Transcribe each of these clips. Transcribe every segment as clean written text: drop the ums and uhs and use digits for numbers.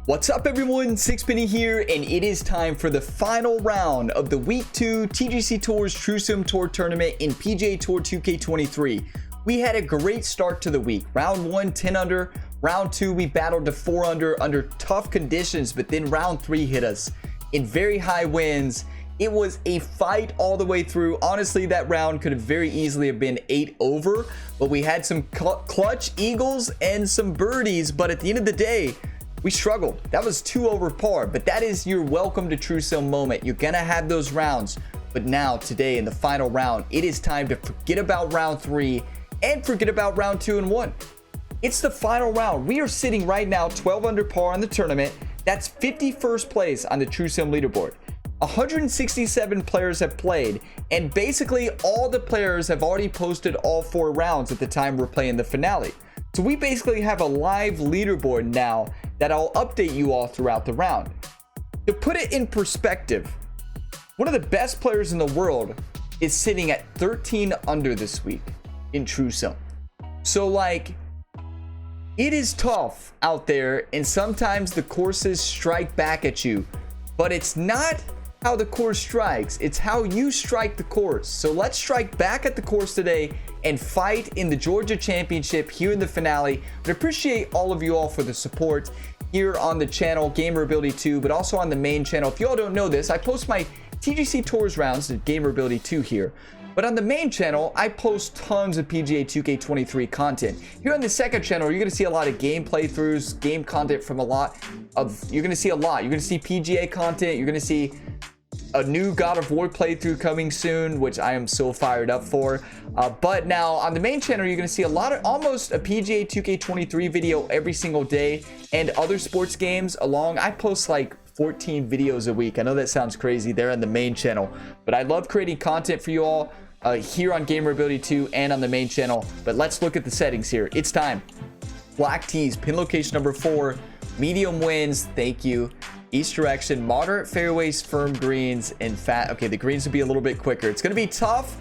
What's up everyone, Sixpenny here, and it is time for the final round of the Week 2 TGC Tours True Sim Tour Tournament in PGA Tour 2K23. We had a great start to the week. Round 1, 10 under. Round 2, we battled to 4 under tough conditions, but then round 3 hit us in very high winds. It was a fight all the way through. Honestly, that round could have very easily have been 8 over, but we had some clutch eagles and some birdies, but at the end of the day, we struggled. That was 2 over par, but that is your welcome to True Sim moment. You're gonna have those rounds, but now today in the final round, it is time to forget about round 3 and forget about round 2 and 1. It's the final round. We are sitting right now 12 under par on the tournament. That's 51st place on the True Sim leaderboard. 167 players have played, and basically all the players have already posted all 4 rounds at the time we're playing the finale. So we basically have a live leaderboard now that I'll update you all throughout the round. To put it in perspective, one of the best players in the world is sitting at 13 under this week in True Sim. So like, it is tough out there, and sometimes the courses strike back at you, but it's not how the course strikes, it's how you strike the course. So let's strike back at the course today and fight in the Georgia Championship here in the finale. But I appreciate all of you all for the support here on the channel, Gamerability 2, but also on the main channel. If you all don't know this, I post my TGC Tours rounds at Gamerability 2 here. But on the main channel, I post tons of PGA 2K23 content. Here on the second channel, you're going to see a lot of game playthroughs, game content from you're going to see a lot. You're going to see PGA content. You're going to see a new God of War playthrough coming soon, which I am so fired up for. But now on the main channel, you're going to see almost a PGA 2K23 video every single day, and other sports games along. I post like 14 videos a week. I know that sounds crazy there on the main channel, but I love creating content for you all here on Gamerability 2 and on the main channel. But let's look at the settings here. It's time. Black tees, pin location number 4, medium winds, thank you. East direction, moderate fairways, firm greens, and fat. Okay, the greens will be a little bit quicker. It's going to be tough,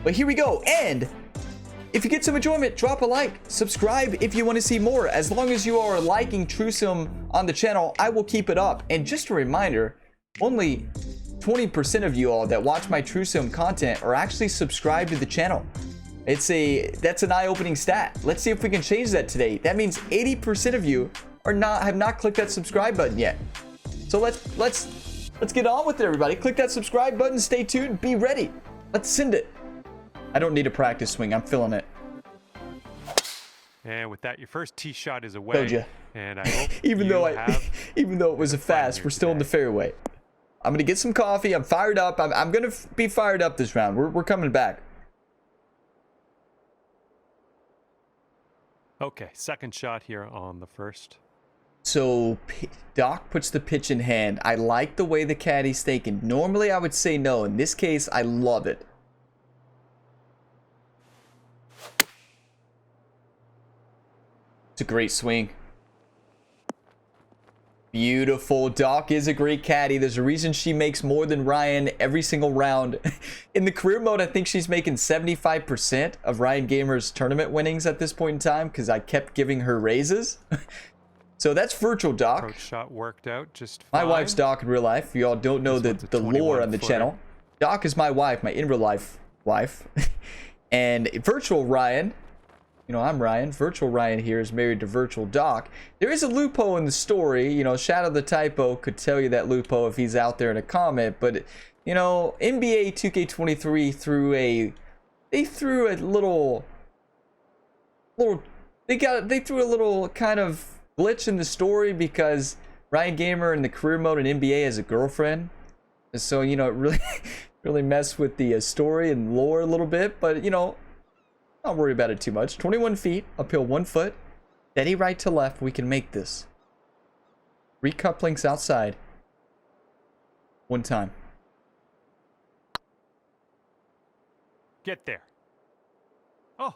but here we go. And if you get some enjoyment, drop a like, subscribe if you want to see more. As long as you are liking True Sim on the channel, I will keep it up. And just a reminder, only 20% of you all that watch my True Sim content are actually subscribed to the channel. That's an eye-opening stat. Let's see if we can change that today. That means 80% of you have not clicked that subscribe button yet. So let's get on with it, everybody. Click that subscribe button, stay tuned, be ready. Let's send it. I don't need a practice swing, I'm feeling it. And with that, your first tee shot is away. Told you. And I hope even though it was a fast, we're still in the fairway. I'm gonna get some coffee. I'm fired up. I'm gonna be fired up this round. We're coming back. Okay, second shot here on the first. So Doc puts the pitch in hand. I like the way the caddy's thinking. Normally I would say no. In this case, I love it. It's a great swing. Beautiful. Doc is a great caddy. There's a reason she makes more than Ryan every single round. In the career mode, I think she's making 75% of Ryan Gamer's tournament winnings at this point in time because I kept giving her raises. So that's virtual Doc. Approach shot worked out just fine. My fine. wife's Doc in real life. You all don't know the lore on the channel. Doc is my wife, my in real life wife. And virtual Ryan, you know, I'm Ryan. Virtual Ryan here is married to virtual Doc. There is a loophole in the story. You know, Shadow the Typo could tell you that loophole if he's out there in a comment. But, you know, NBA 2K23 threw a little kind of glitch in the story because Ryan Gamer in the career mode in NBA has a girlfriend. So, you know, it really messed with the story and lore a little bit. But, you know, don't worry about it too much. 21 feet, uphill 1 foot. Steady right to left. We can make this. 3 cup links outside. 1 time. Get there. Oh.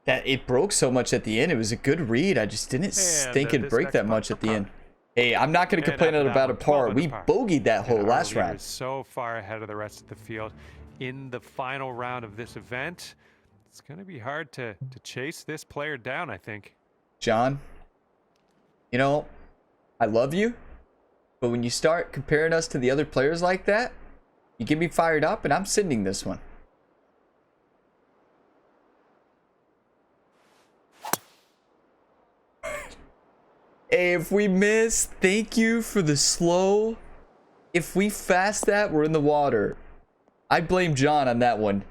That it broke so much at the end. It was a good read. I just didn't think it'd break that much at the end. Hey, I'm not going to complain about a par. We bogeyed that hole last round. So far ahead of the rest of the field in the final round of this event. It's going to be hard to chase this player down, I think. John, you know, I love you, but when you start comparing us to the other players like that, you get me fired up, and I'm sending this one. Hey, if we miss, thank you for the slow. If we fast that, we're in the water. I blame John on that one.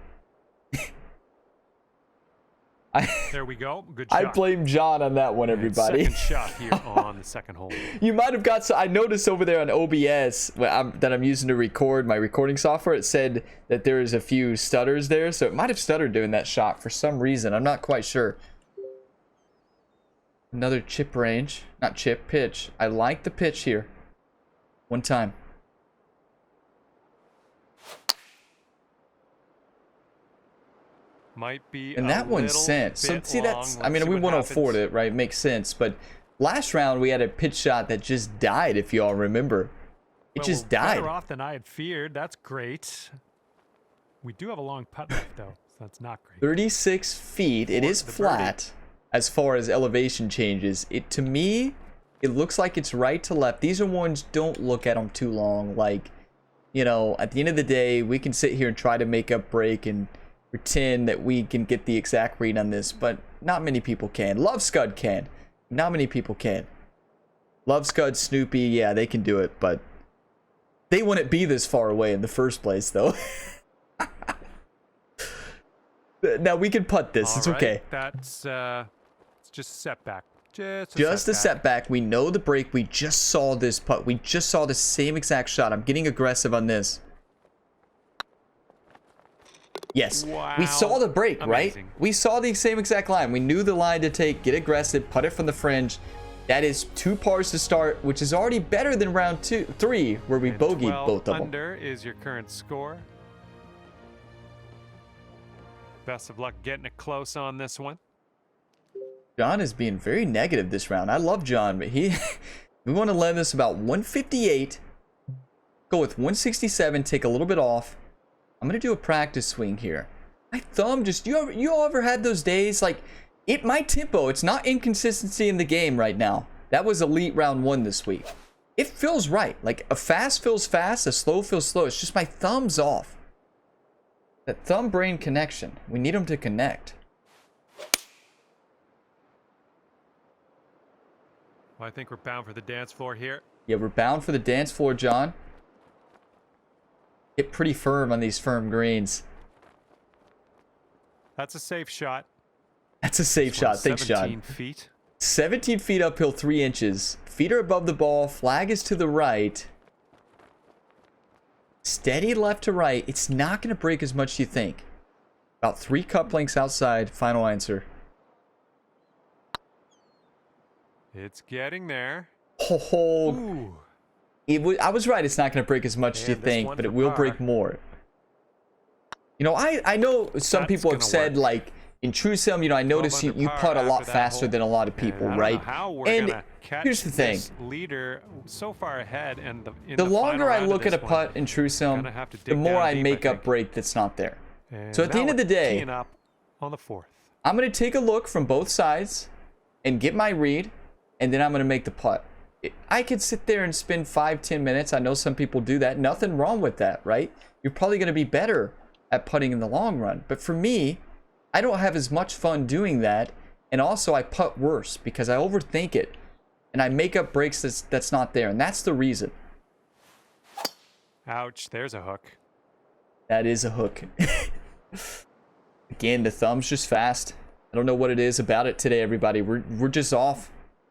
There we go. Good shot. I blame John on that one, everybody. Second shot here on the second hole. You might have got I noticed over there on OBS that I'm using to record my recording software. It said that there is a few stutters there, so it might have stuttered doing that shot for some reason. I'm not quite sure. Another chip range, not chip, pitch. I like the pitch here. One time. Might be. And that one's sent. So see, that's. I mean, we 104'd it, right? Makes sense. But last round we had a pitch shot that just died. If you all remember, it just died. Better off than I had feared. That's great. We do have a long putt left though, so that's not great. 36 feet. It is flat as far as elevation changes. It to me, it looks like it's right to left. These are ones, don't look at them too long. Like, you know, at the end of the day, we can sit here and try to make up break and pretend that we can get the exact read on this, but not many people can. Love Scud can. Not many people can. Love Scud, Snoopy, yeah, they can do it, but they wouldn't be this far away in the first place, though. Now, we can putt this. It's okay. That's it's just a setback. Just a setback. We know the break. We just saw this putt. We just saw the same exact shot. I'm getting aggressive on this. Yes, wow. We saw the break, Amazing. Right? We saw the same exact line. We knew the line to take, get aggressive, putt it from the fringe. That is 2 pars to start, which is already better than round 3, where we bogeyed both of them. Under is your current score. Best of luck getting it close on this one. John is being very negative this round. I love John, but we want to land this about 158. Go with 167, take a little bit off. I'm going to do a practice swing here. My thumb just, you all ever had those days? Like, my tempo, it's not inconsistency in the game right now. That was elite round 1 this week. It feels right. Like, a fast feels fast, a slow feels slow. It's just my thumb's off. That thumb-brain connection. We need them to connect. Well, I think we're bound for the dance floor here. Yeah, we're bound for the dance floor, John. Get pretty firm on these firm greens. That's a safe shot. That's a safe shot. Thanks, John. 17 feet. 17 feet uphill, 3 inches. Feet are above the ball. Flag is to the right. Steady left to right. It's not going to break as much as you think. About 3 cup lengths outside. Final answer. It's getting there. Oh, Ooh. I was right. It's not going to break as much as you think, but it will break more. You know, I know some people have said, like, in Trusum, you know, I noticed you putt a lot faster than a lot of people, right? And here's the thing. Leader so far ahead, and the longer I look at a putt in Trusum, the more I make up break that's not there. So at the end of the day, on the 4th, I'm going to take a look from both sides and get my read, and then I'm going to make the putt. I could sit there and spend 5-10 minutes. I know some people do that. Nothing wrong with that, right? You're probably going to be better at putting in the long run. But for me, I don't have as much fun doing that. And also I putt worse because I overthink it. And I make up breaks that's not there. And that's the reason. Ouch, there's a hook. That is a hook. Again, the thumb's just fast. I don't know what it is about it today, everybody. We're just off.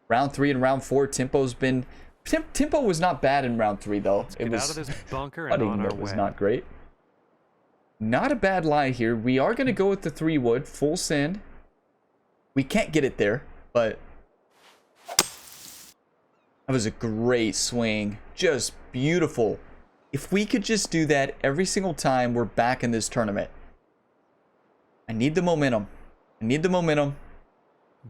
Round 3 and round 4, tempo was not bad in round 3 though. It was out of this bunker and on our way. Was not great. Not a bad lie here. We are going to go with the 3-wood full send. We can't get it there, but that was a great swing. Just beautiful. If we could just do that every single time we're back in this tournament. I need the momentum. I need the momentum.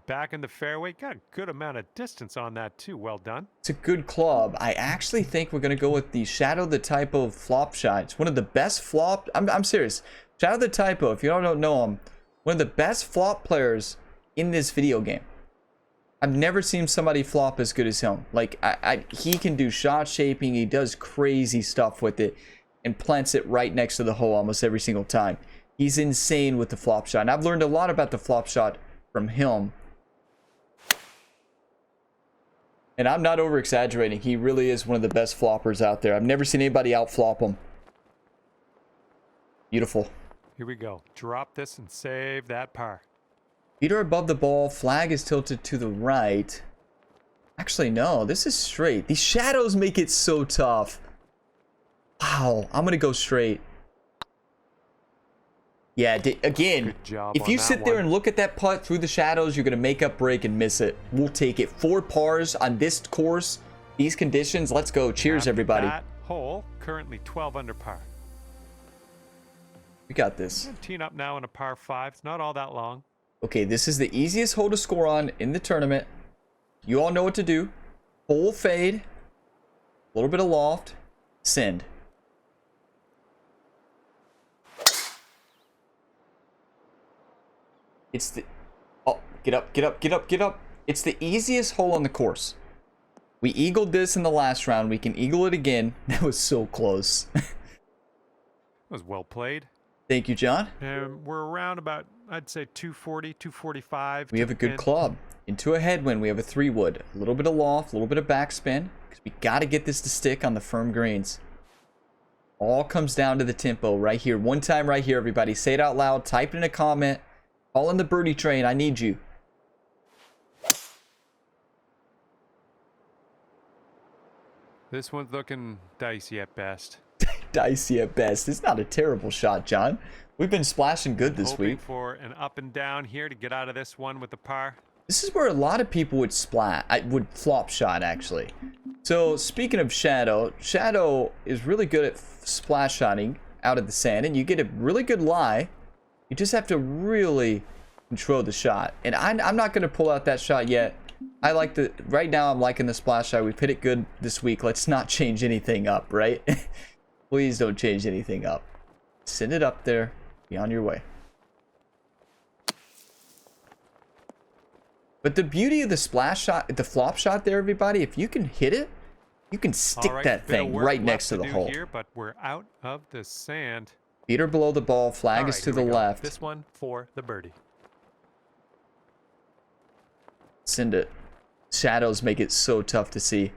Back in the fairway. Got a good amount of distance on that too. Well done. It's a good club. I actually think we're going to go with the Shadow the Typo flop shot. It's one of the best flop. I'm serious. Shadow the Typo, if you don't know him, One of the best flop players in this video game. I've never seen somebody flop as good as him. Like, he can do shot shaping. He does crazy stuff with it and plants it right next to the hole almost every single time. He's insane with the flop shot. And I've learned a lot about the flop shot from him. And I'm not over exaggerating. He really is one of the best floppers out there. I've never seen anybody out flop him. Beautiful. Here we go. Drop this and save that par. Feet are above the ball. Flag is tilted to the right. Actually, no. This is straight. These shadows make it so tough. Wow. I'm going to go straight. Yeah, again, if you sit there and look at that putt through the shadows, you're going to make up break and miss it. We'll take it. 4 pars on this course, these conditions. Let's go. Cheers, everybody. That hole, currently 12 under par. We got this. Teeing up now in a par 5. It's not all that long. Okay, this is the easiest hole to score on in the tournament. You all know what to do. Full fade. A little bit of loft. Send. It's the... Oh, get up, get up, get up, get up. It's the easiest hole on the course. We eagled this in the last round. We can eagle it again. That was so close. That was well played. Thank you, John. And we're around about, I'd say 240, 245. We have a good club. Into a headwind, we have a 3-wood. A little bit of loft, a little bit of backspin. Because we got to get this to stick on the firm greens. All comes down to the tempo right here. One time right here, everybody. Say it out loud. Type it in a comment. Call in the birdie train. I need you. This one's looking dicey at best. Dicey at best. It's not a terrible shot, John. We've been splashing good this week. For an up and down here to get out of this one with the par. This is where a lot of people would would flop shot, actually. So speaking of Shadow, Shadow is really good at splash shotting out of the sand, and you get a really good lie. You just have to really control the shot. And I'm not going to pull out that shot yet. I like the... Right now, I'm liking the splash shot. We've hit it good this week. Let's not change anything up, right? Please don't change anything up. Send it up there. Be on your way. But the beauty of the splash shot, the flop shot there, everybody, if you can hit it, you can stick that thing right next to the hole. Here, but we're out of the sand. Feet are below the ball. Flag is to the left. This one for the birdie. Send it. Shadows make it so tough to see.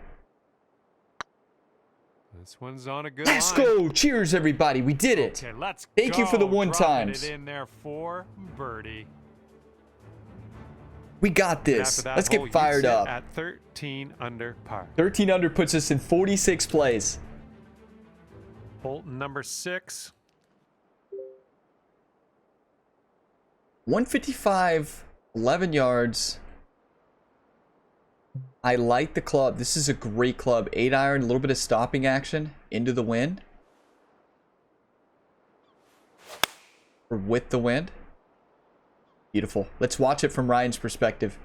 This one's on a good Let's go. Cheers, everybody. We did it. Okay, let's Thank you for the 1 times. It in there for birdie. We got this. Let's get fired up. At 13 under par. 13 under puts us in 46th place. Hole number 6. 155, 11 yards. I like the club. This is a great club. 8-iron, a little bit of stopping action into the wind. Or with the wind. Beautiful. Let's watch it from Ryan's perspective.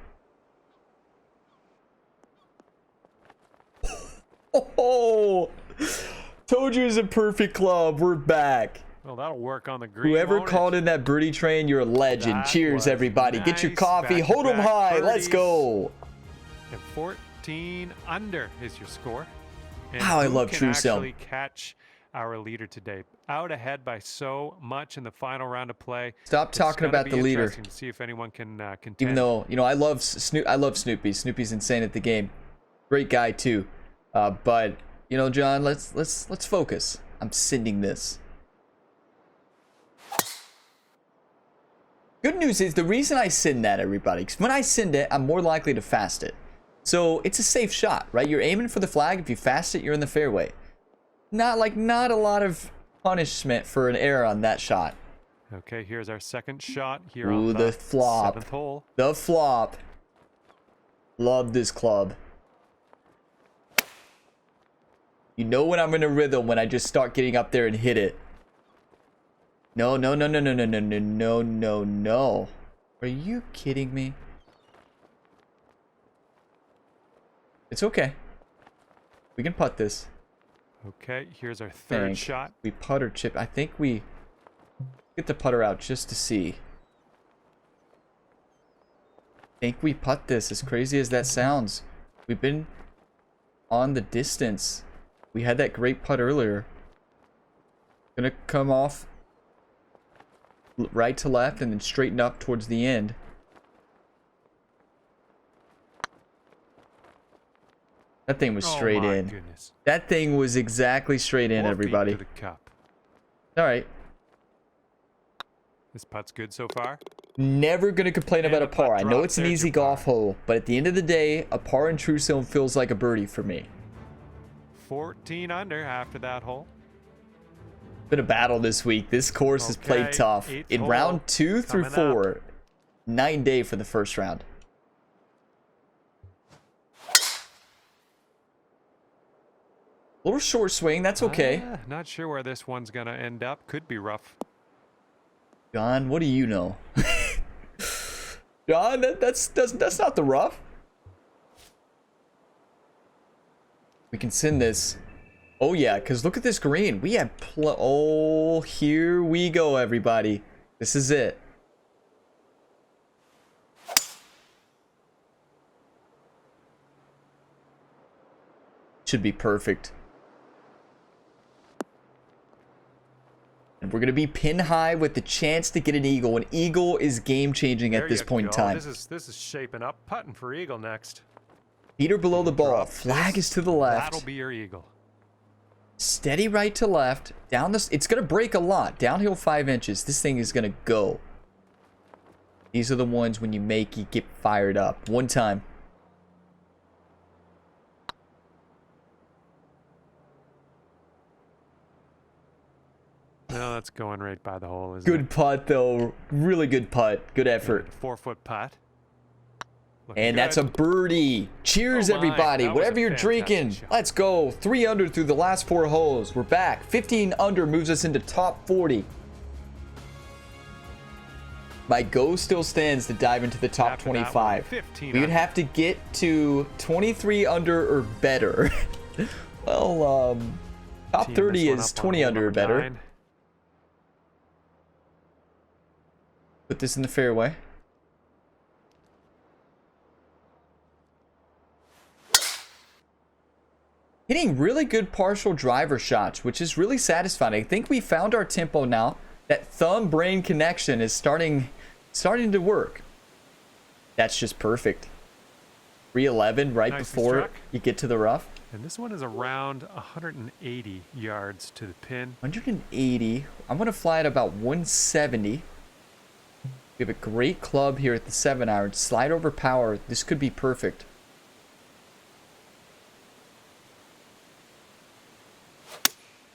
Oh, told you it was a perfect club. We're back. Well, that'll work on the green. Whoever called in that birdie train, you're a legend. Cheers, everybody. Nice. Get your coffee. Hold them high. Birdies. Let's go. And 14 under is your score. And wow, I love True Sim. Actually catch our leader today. Out ahead by so much in the final round of play. Stop talking about the leader. To see if anyone can contend. Even though, you know, I love Snoopy. Snoopy's insane at the game. Great guy too. But you know, John, let's focus. I'm sending this. Good news is the reason I send that, everybody, because when I send it, I'm more likely to fast it. So it's a safe shot, right? You're aiming for the flag. If you fast it, you're in the fairway. Not a lot of punishment for an error on that shot. Okay, here's our second shot here Ooh, on the flop. 7th hole. The flop. Love this club. You know when I'm in a rhythm when I just start getting up there and hit it. No. Are you kidding me? It's okay. We can putt this. Okay, here's our third shot. We putter chip. I think we get the putter out just to see. think we putt this, as crazy as that sounds. We've been on the distance. We had that great putt earlier. Gonna come off right to left and then straighten up towards the end. That thing was straight in. Goodness. That thing was exactly straight in, 4 feet everybody. to the cup. All right. This putt's good so far. Never going to complain And about a the putt par. I know drops. it's an There's easy your par. golf hole, but at the end of the day, a par in True Sim feels like a birdie for me. 14 under after that hole. Been a battle this week. This course is played Okay, tough. eighth In hole round 2 through coming 4, 9 day for the first round. Little short swing, that's okay. Not sure where this one's gonna end up. Could be rough. John, what do you know? John, that's not the rough. We can send this. Oh yeah, because look at this green. We have oh, here we go, everybody. This is it. Should be perfect. And we're going to be pin high with the chance to get an eagle. An eagle is game changing at There this you point in go. time. This is shaping up. Putting for eagle next. Feet are below the ball. Drop Flag this. is to the left. That'll be your eagle. Steady right to left. Down this. It's going to break a lot. Downhill 5 inches. This thing is going to go. These are the ones when you make you get fired up. One time. No, that's going right by the hole, isn't Good putt, though. Really good putt. Good it? effort. 4-foot putt. Looking And that's a good. birdie. Cheers, Oh my, everybody. that was Whatever a you're fantastic drinking, shot. let's go. 3 under through the last 4 holes. We're back. 15 under moves us into top 40. My go still stands to dive into the top After that one, 25. 15 We would under. have to get to 23 under or better. Well, top Teeing 30 this one is up on 20 hole under or number better. 9. Put this in the fairway. Hitting really good partial driver shots, which is really satisfying. I think we found our tempo now. That thumb-brain connection is starting to work. That's just perfect. 311 right Nicely before struck. you get to the rough. And this one is around 180 yards to the pin. 180. I'm going to fly at about 170. We have a great club here at the 7-iron. Slide over power. This could be perfect.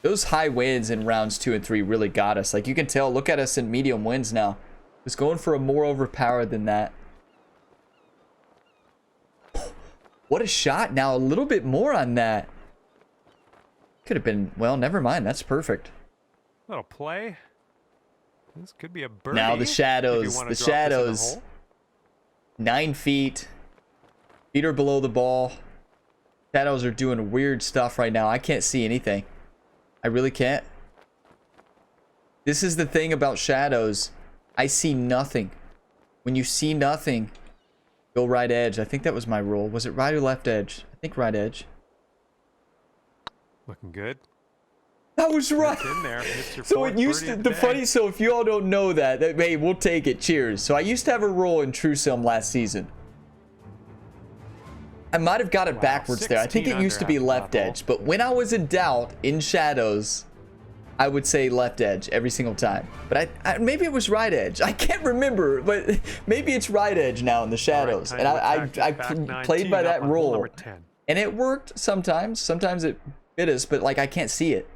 Those high winds in rounds 2 and 3 really got us. Like you can tell, look at us in medium winds now. Just going for a more overpowered than that. What a shot. Now a little bit more on that. Could have been, well, never mind. That's perfect. Little play. This could be a birdie. Now the if you shadows. wanna The drop this in shadows. hole. 9 feet. Feet are below the ball. Shadows are doing weird stuff right now. I can't see anything. I really can't. This is the thing about shadows. I see nothing. When you see nothing, go right edge. I think that was my rule. Was it right or left edge? I think right edge. Looking good. That was right. It's in there. It's your So fourth it used birdie to, of the day. funny, so if you all don't know that, hey, we'll take it. Cheers. So I used to have a rule in True Sim last season. I might have got it Wow, backwards there. I think 16 it used to be under left after that edge. But when I was in doubt in shadows, I would say left edge every single time. But I maybe it was right edge. I can't remember, but maybe it's right edge now in the shadows. All And right, time I to attack back played 19 by up that on hole rule. number 10. And it worked sometimes. Sometimes it bit us, but like I can't see it.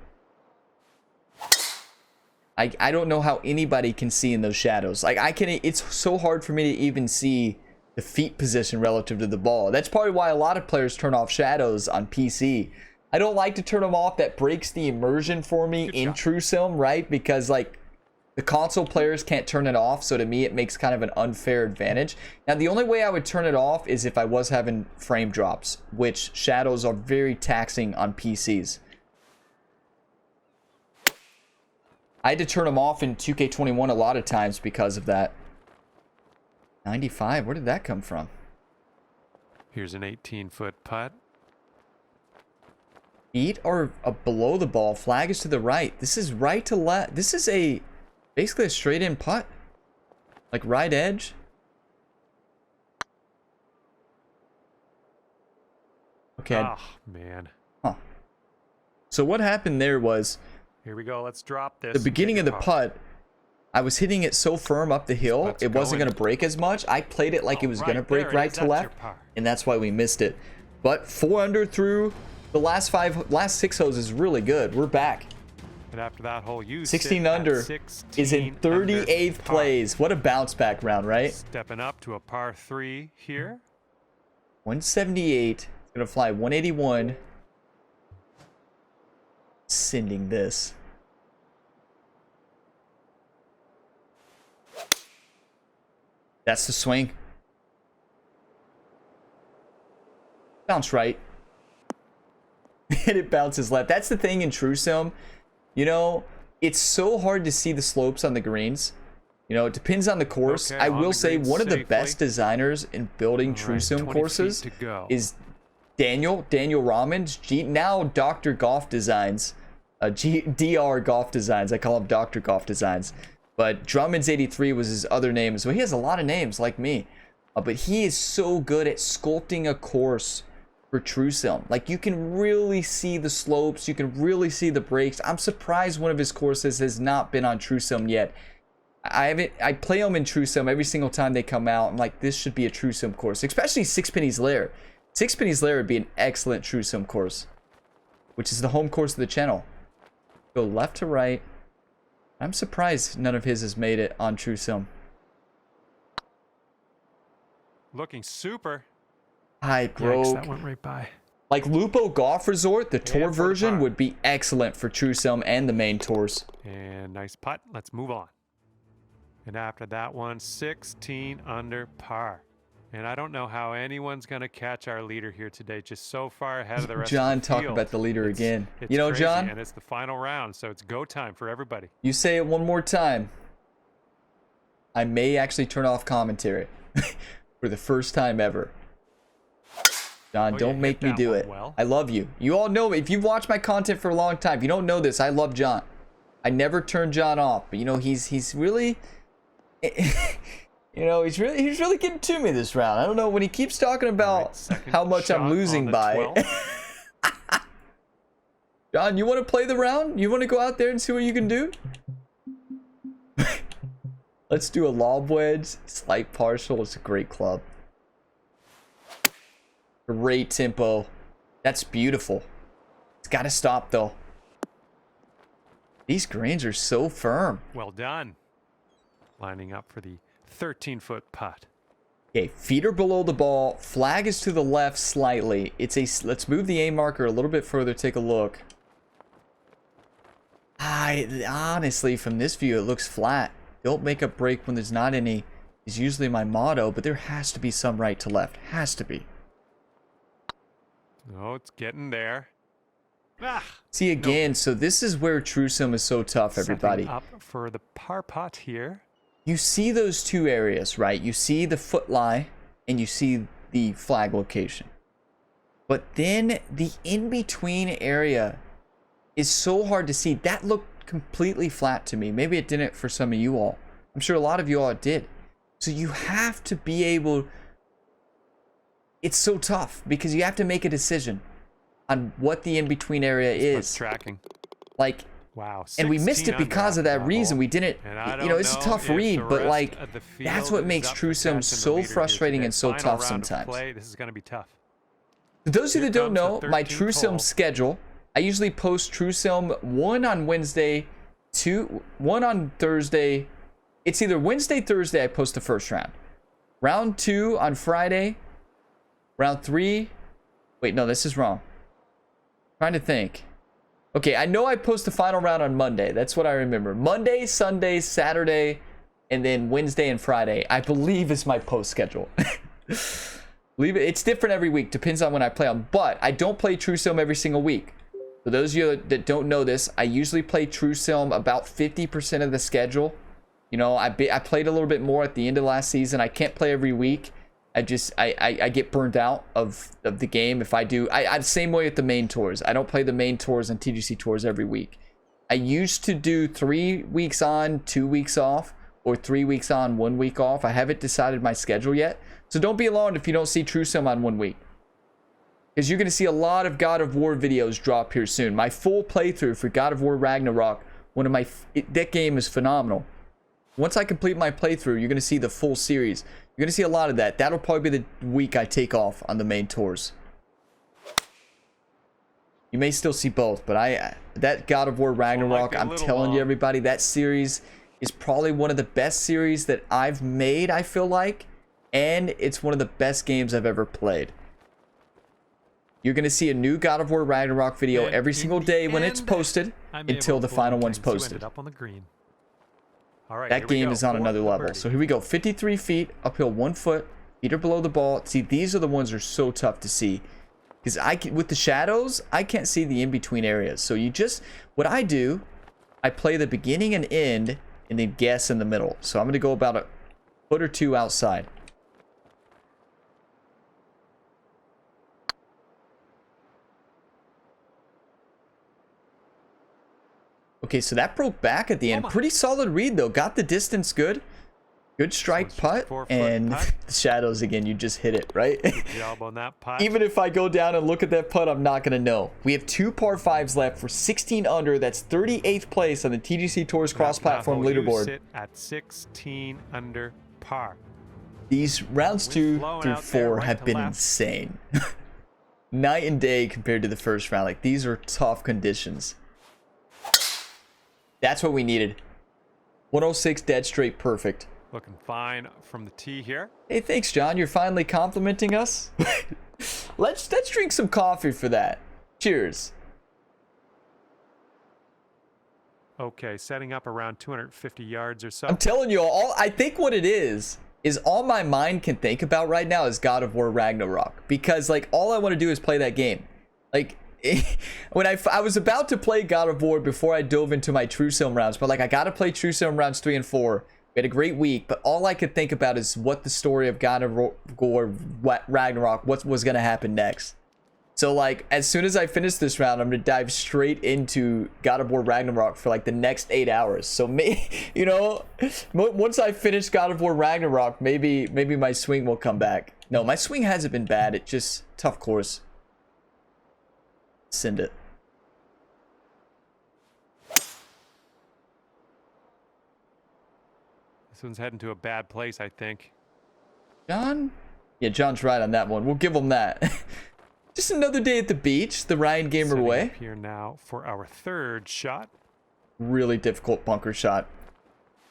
I don't know how anybody can see in those shadows. Like I can, it's so hard for me to even see the feet position relative to the ball. That's probably why a lot of players turn off shadows on PC. I don't like to turn them off. That breaks the immersion for me Good in shot. True Sim, right? Because like the console players can't turn it off, so to me it makes kind of an unfair advantage. Now the only way I would turn it off is if I was having frame drops, which shadows are very taxing on PCs. I had to turn them off in 2K21 a lot of times because of that. 95. Where did that come from? Here's an 18-foot putt. Feet are below the ball. Flag is to the right. This is right to left. This is basically a straight in putt. Like right edge. Okay. Oh, man. Huh. So what happened there was... Here we go. Let's drop this. The beginning of the putt, I was hitting it so firm up the hill, it wasn't going to break as much. I played it like it was going to break right to left, and that's why we missed it. But 4 under through the last 6 holes is really good. We're back. And after that hole, 16 under is in 38th place. What a bounce back round, right? Stepping up to a par 3 here. 178. It's going to fly 181. Sending this. That's the swing. Bounce right. And it bounces left. That's the thing in True Sim. You know, it's so hard to see the slopes on the greens. You know, it depends on the course. Okay, I will say one of the safely. best designers in building True Sim courses is Daniel Rahman's now Dr. Golf Designs. DR Golf Designs. I call him Dr. Golf Designs. But Drummond's 83 was his other name. So he has a lot of names like me. But he is so good at sculpting a course for True Sim. Like, you can really see the slopes. You can really see the breaks. I'm surprised one of his courses has not been on True Sim yet. I play them in True Sim every single time they come out. I'm like, this should be a True Sim course. Especially Sixpenny's Lair. Sixpenny's Lair would be an excellent True Sim course. Which is the home course of the channel. Go left to right. I'm surprised none of his has made it on True Sim. Looking super. Hi, bro. Yikes, that went right by. Like Lupo Golf Resort, the tour version would be excellent for True Sim and the main tours. And nice putt. Let's move on. And after that one, 16 under par. And I don't know how anyone's going to catch our leader here today. Just so far ahead of the rest John, of the field. talk about the leader again. It's you know, crazy, John? And it's the final round, so it's go time for everybody. You say it one more time. I may actually turn off commentary. For the first time ever. John, don't make me do it. Well. I love you. You all know, if you've watched my content for a long time, if you don't know this, I love John. I never turn John off. But, you know, he's really... You know, he's really getting to me this round. I don't know, when he keeps talking about how much I'm losing by. John, you want to play the round? You want to go out there and see what you can do? Let's do a lob wedge, slight partial. It's a great club. Great tempo. That's beautiful. It's got to stop though. These greens are so firm. Well done. Lining up for the 13-foot putt. Okay, feet are below the ball. Flag is to the left slightly. Let's move the A marker a little bit further. Take a look. Honestly, from this view, it looks flat. Don't make a break when there's not any is usually my motto, but there has to be some right to left. Has to be. Oh, it's getting there. Ah, see again, so this is where True Sim is so tough, everybody. Setting up for the par putt here. You see those two areas, right? You see the foot lie and you see the flag location. But then the in-between area is so hard to see. That looked completely flat to me. Maybe it didn't for some of you all. I'm sure a lot of you all did. So you have to be able... It's so tough because you have to make a decision on what the in-between area is. Tracking. Like... Wow. And we missed it because of that reason. We didn't, you know, it's a tough read, but like, that's what makes True Sim so frustrating and so tough sometimes. This is going to be tough. For those of you that don't know, my True Sim schedule, I usually post True Sim 1 on Wednesday, 1 on Thursday. It's either Wednesday, Thursday, I post the first round. Round 2 on Friday. Round 3. Wait, no, this is wrong. Trying to think. Okay, I know I post the final round on Monday. That's what I remember. Monday, Sunday, Saturday, and then Wednesday and Friday, I believe is my post schedule. Believe it. It's different every week. Depends on when I play them. But I don't play True Sim every single week. For those of you that don't know this, I usually play True Sim about 50% of the schedule. You know, I played a little bit more at the end of last season. I can't play every week. I get burned out of the game if I do. I'm the same way with the main tours. I don't play the main tours and TGC tours every week. I used to do 3 weeks on, 2 weeks off, or 3 weeks on, 1 week off. I haven't decided my schedule yet. So don't be alarmed if you don't see True Sim on 1 week. Because you're going to see a lot of God of War videos drop here soon. My full playthrough for God of War Ragnarok, that game is phenomenal. Once I complete my playthrough, you're going to see the full series. You're going to see a lot of that. That'll probably be the week I take off on the main tours. You may still see both, but that God of War Ragnarok, I'm telling you, everybody, that series is probably one of the best series that I've made, I feel like. And it's one of the best games I've ever played. You're going to see a new God of War Ragnarok video every single day when it's posted until the final one's posted. That game is on another level. So here we go. 53 feet, uphill 1 foot, feet are below the ball. See, these are the ones that are so tough to see. Because with the shadows, I can't see the in-between areas. So what I do, I play the beginning and end, and then guess in the middle. So I'm going to go about a foot or two outside. Okay, so that broke back at the end. Pretty solid read, though. Got the distance good. Good strike putt. And the shadows again, you just hit it, right? Good job on that putt. Even if I go down and look at that putt, I'm not going to know. We have 2 par 5s left for 16 under. That's 38th place on the TGC Tours cross-platform leaderboard. Sit at 16 under par. These rounds 2 through 4 have been insane. Night and day compared to the first round. Like, these are tough conditions. That's what we needed. 106 dead straight, perfect. Looking fine from the tee here. Hey, thanks, John. You're finally complimenting us. Let's drink some coffee for that. Cheers. Okay, setting up around 250 yards or so. I'm telling you, I think what it is all my mind can think about right now is God of War Ragnarok. Because, like, all I want to do is play that game. Like, when I was about to play God of War before I dove into my True Sim rounds, but like I gotta play True Sim rounds 3 and 4. We had a great week, but all I could think about is what the story of God of War Ragnarok, what was gonna happen next. So like as soon as I finish this round, I'm gonna dive straight into God of War Ragnarok for like the next 8 hours. So you know, once I finish God of War Ragnarok, maybe my swing will come back. No, my swing hasn't been bad. It's just tough course. Send it. This one's heading to a bad place, I think. John? Yeah, John's right on that one. We'll give him that. Just another day at the beach, the Ryan Gamer Setting way. Up here now for our 3rd shot. Really difficult bunker shot.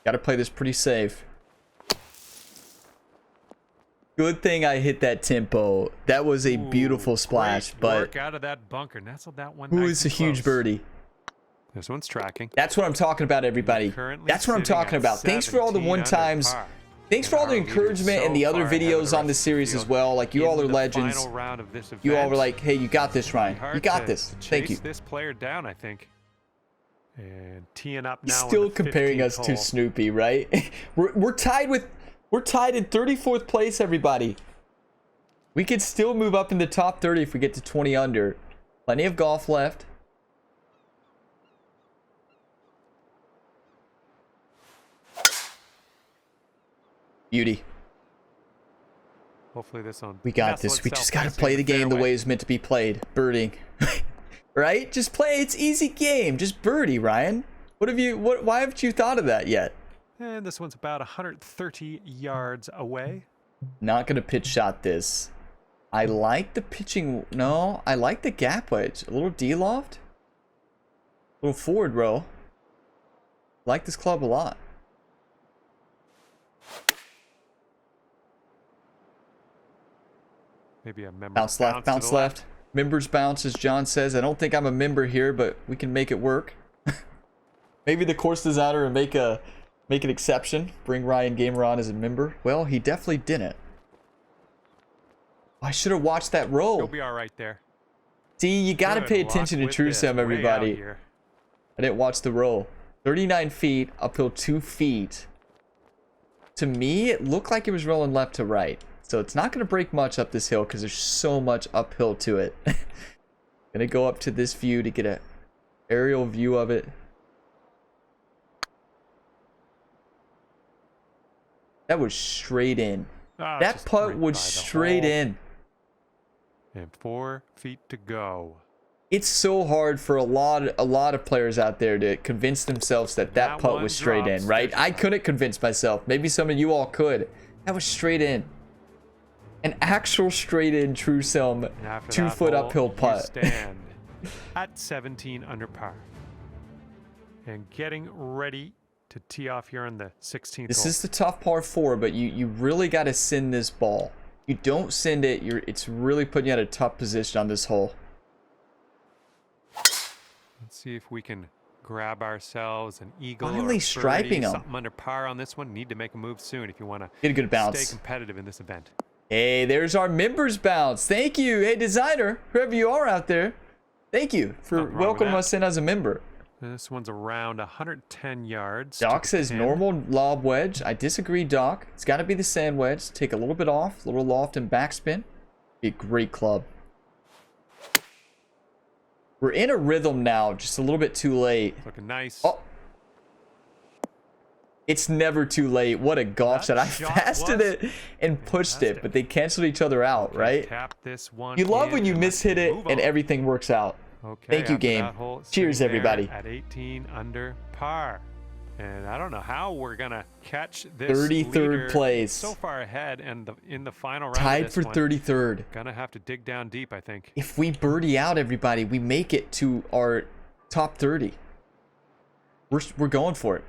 Got to play this pretty safe. Good thing I hit that tempo. That was a beautiful splash, but work out of that bunker. Nestled that one. Ooh, it's a huge birdie. This one's tracking. That's what I'm talking about, everybody. That's what I'm talking about. Thanks for all the 1 times. Thanks for all the encouragement and the other videos on this series as well. Like, you all are legends. You all were like, hey, you got this, Ryan. You got this. Thank you. This player down, I think. And teeing up now. Still comparing us to Snoopy, right? We're tied in 34th place, everybody. We could still move up in the top 30 if we get to 20 under. Plenty of golf left. Beauty. Hopefully this one. We got this. We just got to play the game the way it's meant to be played. Birding. Right? Just play. It's easy game. Just birdie, Ryan. Why haven't you thought of that yet? And this one's about 130 yards away. Not going to pitch shot this. I like the pitching. No, I like the gap wedge. A little D-loft. A little forward row. Like this club a lot. Maybe a member bounce left, bounce left. Members bounce, as John says. I don't think I'm a member here, but we can make it work. Maybe the course designer will make an exception. Bring Ryan Gamer on as a member. Well, he definitely didn't. I should have watched that roll. He'll be all right there. See, you got to pay attention to True Sim, everybody. I didn't watch the roll. 39 feet, uphill 2 feet. to me, it looked like it was rolling left to right. So it's not going to break much up this hill because there's so much uphill to it. Gonna go up to this view to get a aerial view of it. That was straight in. That putt was straight in. And 4 feet to go. It's so hard for a lot of players out there to convince themselves that that putt was straight in, right? I couldn't convince myself. Maybe some of you all could. That was straight in. An actual straight in true sim 2 foot uphill putt. Stand at 17 under par. And getting ready to tee off here on the 16th This hole. is the tough par 4, but you really got to send this ball. You don't send it, it's really putting you at a tough position on this hole. Let's see if we can grab ourselves an eagle. Finally or striping them. Something under par on this one. Need to make a move soon if you want to Get a good bounce. stay competitive in this event. Hey, there's our members bounce. Thank you. Hey, designer, whoever you are out there. Thank you for welcoming us in as a member. This one's around 110 yards. Doc says normal lob wedge. I disagree, Doc. It's got to be the sand wedge. Take a little bit off, little loft and backspin. Be a great club. We're in a rhythm now, just a little bit too late. Looking nice. Oh. It's never too late. What a golf shot. I fasted it and pushed it, but they canceled each other out, right? Tap this one. You love when you mishit it and everything works out. Okay, thank you, game. Cheers, everybody. At 18 under par. And I don't know how we're going to catch this 33rd leader place. So far ahead, and in the final round tied for 33rd. Gonna have to dig down deep, I think. If we birdie out, everybody, we make it to our top 30. We're going for it.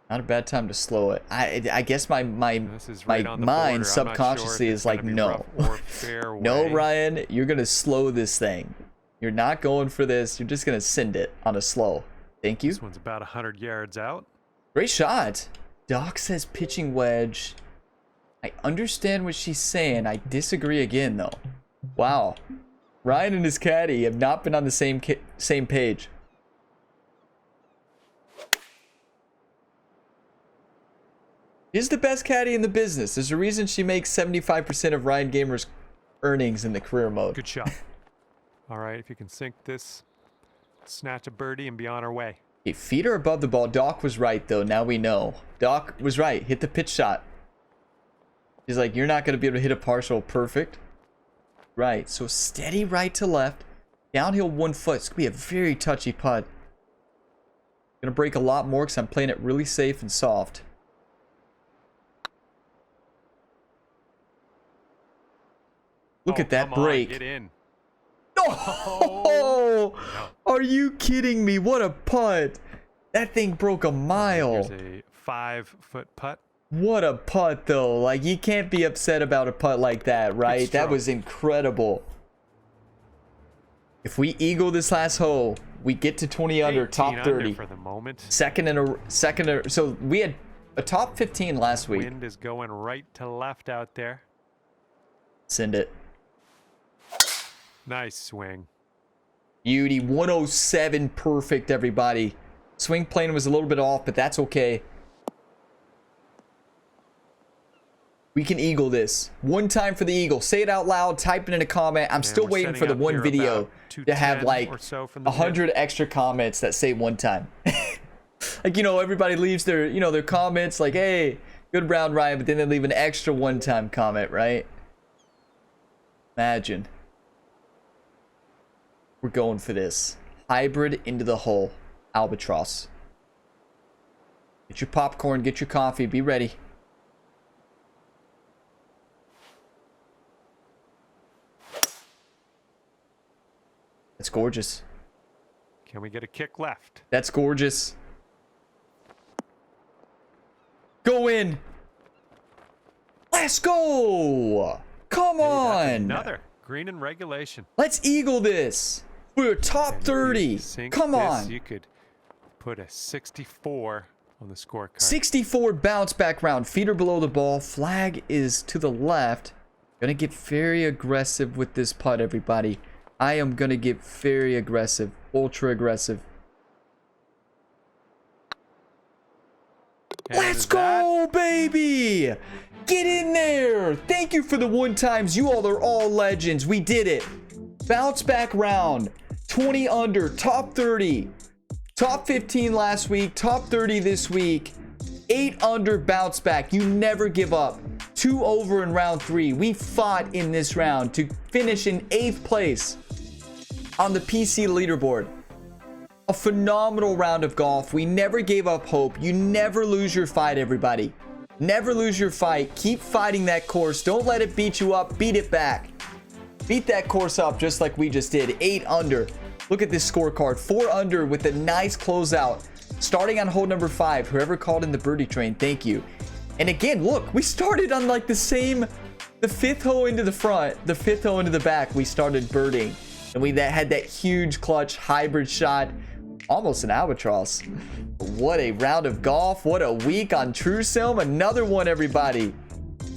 Not a bad time to slow it. I guess my mind subconsciously is like, no. No, Ryan, you're going to slow this thing. You're not going for this. You're just going to send it on a slow. Thank you. This one's about 100 yards out. Great shot. Doc says pitching wedge. I understand what she's saying. I disagree again, though. Wow. Ryan and his caddy have not been on the same page. She's the best caddy in the business. There's a reason she makes 75% of Ryan Gamer's earnings in the career mode. Good shot. All right, if you can sink this, snatch a birdie and be on our way. Okay, feet are above the ball. Doc was right, though. Now we know. Doc was right. Hit the pitch shot. He's like, you're not going to be able to hit a partial perfect. Right, so steady right to left. Downhill 1 foot. It's going to be a very touchy putt. Going to break a lot more because I'm playing it really safe and soft. Look at that break. Get in. Oh, no. Are you kidding me? What a putt. That thing broke a mile. Here's a 5-foot putt. What a putt, though. Like, you can't be upset about a putt like that, right? That was incredible. If we eagle this last hole, we get to 20 under, top 30. For the moment. So we had a top 15 last week. Wind is going right to left out there. Send it. Nice swing. Beauty. 107 perfect, everybody. Swing plane was a little bit off, but that's okay. We can eagle this. One time for the eagle. Say it out loud. Type it in a comment. I'm still waiting for the one video to have like 100 extra comments that say one time. Like, you know, everybody leaves their, you know, their comments like, hey, good round, Ryan, but then they leave an extra one-time comment, right? Imagine. We're going for this. Hybrid into the hole. Albatross. Get your popcorn, get your coffee, be ready. That's gorgeous. Can we get a kick left? That's gorgeous. Go in. Let's go. Come on. Another green in regulation. Let's eagle this. We're top 30. Come on. You could put a 64 on the scorecard. 64 bounce back round. Feet are below the ball. Flag is to the left. Gonna get very aggressive with this putt, everybody. I am gonna get very aggressive. Ultra aggressive. Let's go, baby. Get in there. Thank you for the 1 times. You all are all legends. We did it. Bounce back round. 20 under. Top 30. Top 15 last week. Top 30 this week. 8 under bounce back. You never give up. 2 over in round 3. We fought in this round to finish in 8th place on the PC leaderboard. A phenomenal round of golf. We never gave up hope. You never lose your fight, everybody. Never lose your fight. Keep fighting that course. Don't let it beat you up. Beat it back. Beat that course up just like we just did. 8 under. Look at this scorecard. 4 under with a nice closeout. Starting on hole number 5. Whoever called in the birdie train, thank you. And again, look, we started on like the 5th hole into the front, the 5th hole into the back. We started birding. And we had that huge clutch hybrid shot. Almost an albatross. What a round of golf. What a week on TrueSim. Another one, everybody.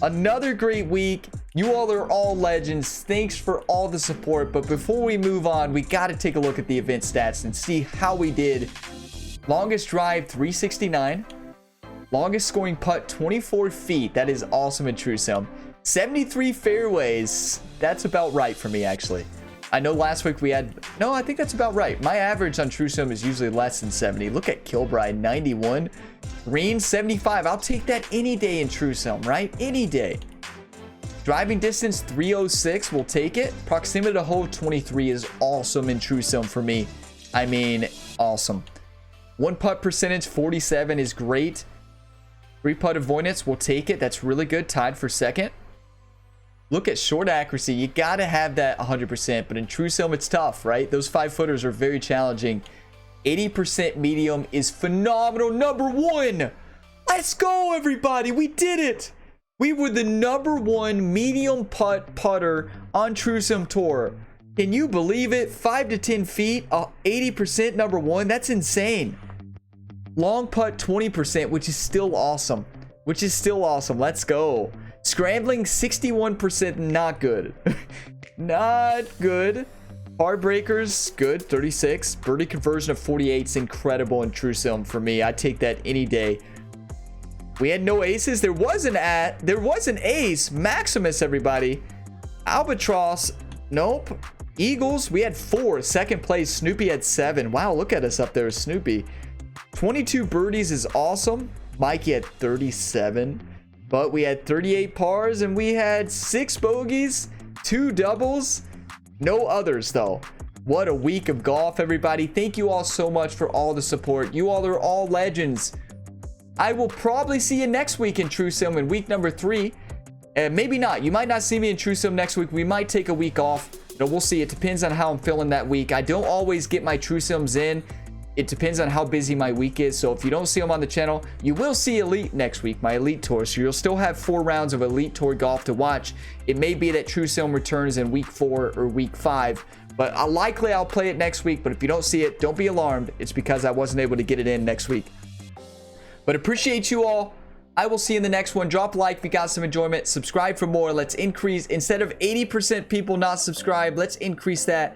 Another great week. You all are all legends. Thanks for all the support. But before we move on, we got to take a look at the event stats and see how we did. Longest drive, 369. Longest scoring putt, 24 feet. That is awesome in TrueSim. 73 fairways. That's about right for me, actually. I know last week we had... No, I think that's about right. My average on TrueSim is usually less than 70. Look at Kilbride, 91. Green, 75. I'll take that any day in TrueSim, right? Any day. Driving distance, 306. We'll take it. Proximity to hole 23 is awesome in TrueSim for me. I mean, awesome. 1 putt percentage, 47 is great. 3 putt avoidance, we'll take it. That's really good. Tied for second. Look at short accuracy. You got to have that 100%, but in TrueSim, it's tough, right? Those 5-footers are very challenging. 80% medium is phenomenal. Number 1. Let's go, everybody. We did it. We were the number 1 medium putter on TrueSim Tour. Can you believe it? 5 to 10 feet, 80% number 1. That's insane. Long putt, 20%, which is still awesome. Let's go. Scrambling 61%, not good. Not good. Heartbreakers, good, 36. Birdie conversion of 48 is incredible in TrueSim for me. I take that any day. We had no aces. There was an ace. Maximus, everybody. Albatross, nope. Eagles, we had 4. Second place, Snoopy had 7. Wow, look at us up there, Snoopy. 22 birdies is awesome. Mikey had 37. But we had 38 pars and we had 6 bogeys, 2 doubles, no others though. What a week of golf, everybody. Thank you all so much for all the support. You all are all legends. I will probably see you next week in TrueSim in week number 3. And maybe not. You might not see me in TrueSim next week. We might take a week off. No, we'll see. It depends on how I'm feeling that week. I don't always get my TrueSims in. It depends on how busy my week is. So if you don't see them on the channel, you will see Elite next week, my Elite Tour. So you'll still have 4 rounds of Elite Tour golf to watch. It may be that TrueSim returns in week 4 or week 5. But likely I'll play it next week. But if you don't see it, don't be alarmed. It's because I wasn't able to get it in next week. But appreciate you all. I will see you in the next one. Drop a like if you got some enjoyment. Subscribe for more. Let's increase. Instead of 80% people not subscribed, let's increase that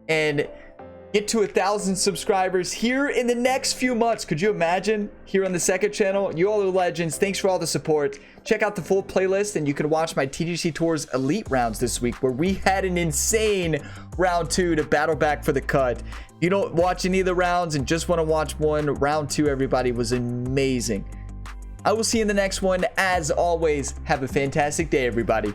and get to 1,000 subscribers here in the next few months. Could you imagine? Here on the second channel. You all are legends. Thanks for all the support. Check out the full playlist and you can watch my TGCTours Elite rounds this week where we had an insane round 2 to battle back for the cut. If you don't watch any of the rounds and just want to watch one, round 2, everybody, was amazing. I will see you in the next one. As always, have a fantastic day, everybody.